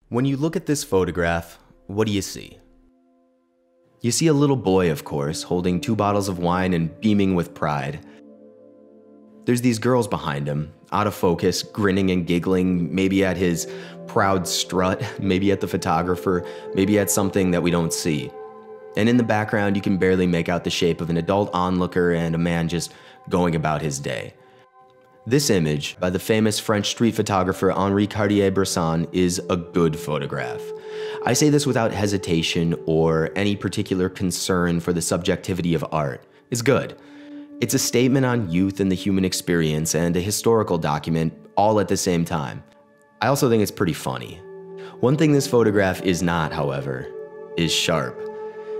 When you look at this photograph, what do you see? You see a little boy, of course, holding 2 bottles of wine and beaming with pride. There's these girls behind him, out of focus, grinning and giggling, maybe at his proud strut, maybe at the photographer, maybe at something that we don't see. And in the background, you can barely make out the shape of an adult onlooker and a man just going about his day. This image, by the famous French street photographer Henri Cartier-Bresson, is a good photograph. I say this without hesitation or any particular concern for the subjectivity of art. It's good. It's a statement on youth and the human experience and a historical document all at the same time. I also think it's pretty funny. One thing this photograph is not, however, is sharp.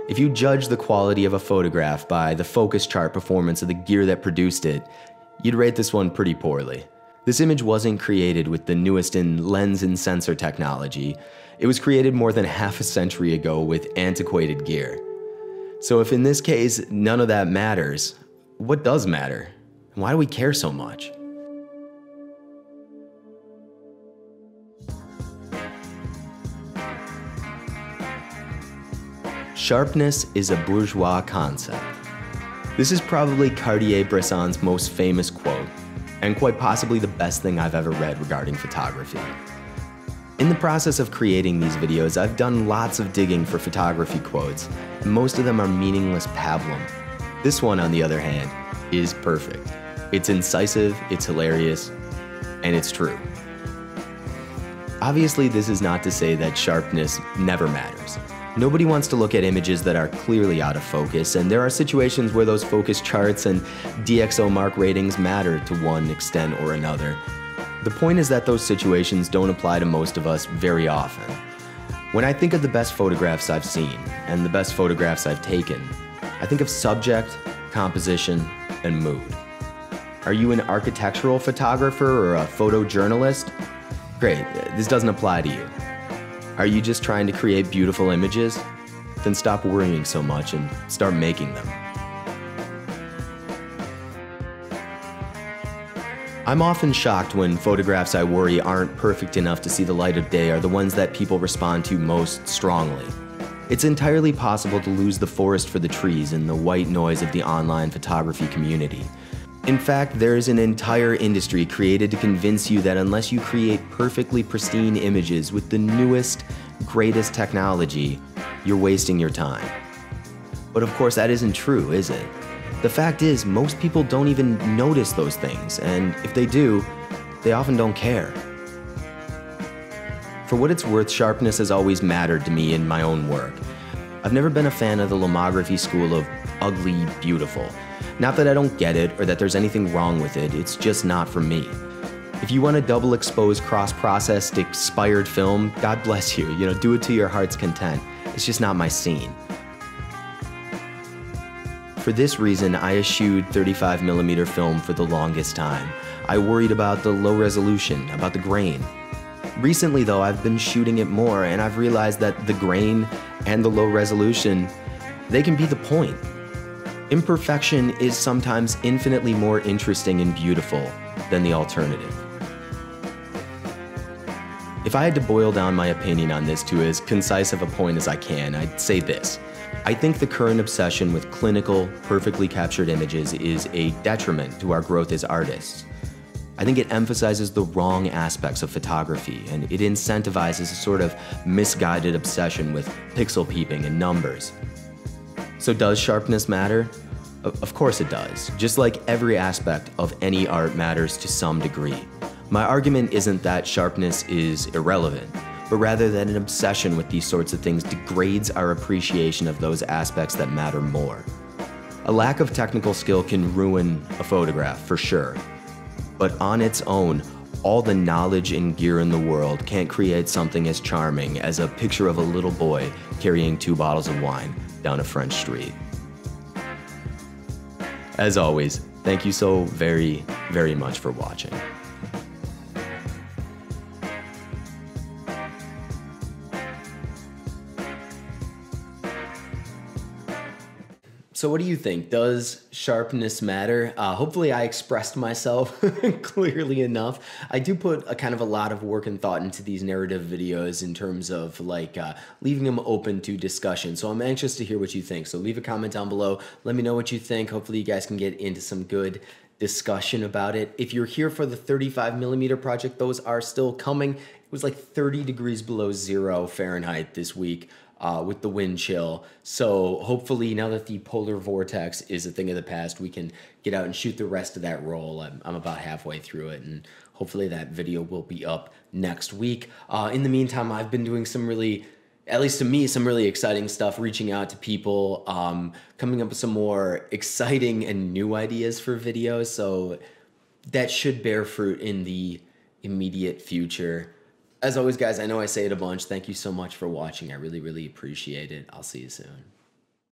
If you judge the quality of a photograph by the focus chart performance of the gear that produced it, you'd rate this one pretty poorly. This image wasn't created with the newest in lens and sensor technology. It was created more than half a century ago with antiquated gear. So if in this case none of that matters, what does matter? And why do we care so much? Sharpness is a bourgeois concept. This is probably Cartier-Bresson's most famous quote, and quite possibly the best thing I've ever read regarding photography. In the process of creating these videos, I've done lots of digging for photography quotes, and most of them are meaningless pablum. This one, on the other hand, is perfect. It's incisive, it's hilarious, and it's true. Obviously, this is not to say that sharpness never matters. Nobody wants to look at images that are clearly out of focus, and there are situations where those focus charts and DxO mark ratings matter to one extent or another. The point is that those situations don't apply to most of us very often. When I think of the best photographs I've seen, and the best photographs I've taken, I think of subject, composition, and mood. Are you an architectural photographer or a photojournalist? Great, this doesn't apply to you. Are you just trying to create beautiful images? Then stop worrying so much and start making them. I'm often shocked when photographs I worry aren't perfect enough to see the light of day are the ones that people respond to most strongly. It's entirely possible to lose the forest for the trees in the white noise of the online photography community. In fact, there is an entire industry created to convince you that unless you create perfectly pristine images with the newest, greatest technology, you're wasting your time. But of course that isn't true, is it? The fact is, most people don't even notice those things, and if they do, they often don't care. For what it's worth, sharpness has always mattered to me in my own work. I've never been a fan of the lomography school of ugly beautiful. Not that I don't get it or that there's anything wrong with it, it's just not for me. If you want a double exposed, cross-processed, expired film, God bless you, do it to your heart's content. It's just not my scene. For this reason, I eschewed 35mm film for the longest time. I worried about the low resolution, about the grain. Recently though, I've been shooting it more and I've realized that the grain and the low resolution, they can be the point. Imperfection is sometimes infinitely more interesting and beautiful than the alternative. If I had to boil down my opinion on this to as concise of a point as I can, I'd say this. I think the current obsession with clinical, perfectly captured images is a detriment to our growth as artists. I think it emphasizes the wrong aspects of photography, and it incentivizes a sort of misguided obsession with pixel peeping and numbers. So does sharpness matter? Of course it does. Just like every aspect of any art matters to some degree. My argument isn't that sharpness is irrelevant, but rather that an obsession with these sorts of things degrades our appreciation of those aspects that matter more. A lack of technical skill can ruin a photograph, for sure. But on its own, all the knowledge and gear in the world can't create something as charming as a picture of a little boy carrying 2 bottles of wine down a French street. As always, thank you so very, very much for watching. So what do you think? Does sharpness matter? Hopefully I expressed myself clearly enough. I do put a kind of a lot of work and thought into these narrative videos in terms of like leaving them open to discussion. So I'm anxious to hear what you think. So leave a comment down below. Let me know what you think. Hopefully you guys can get into some good discussion about it. If you're here for the 35mm project, those are still coming. It was like 30 degrees below zero Fahrenheit this week. With the wind chill. So hopefully now that the polar vortex is a thing of the past, we can get out and shoot the rest of that roll. I'm about halfway through it, and hopefully that video will be up next week. In the meantime, I've been doing some really, at least to me, some really exciting stuff, reaching out to people, coming up with some more exciting and new ideas for videos. So that should bear fruit in the immediate future. As always, guys, I know I say it a bunch. Thank you so much for watching. I really, really appreciate it. I'll see you soon.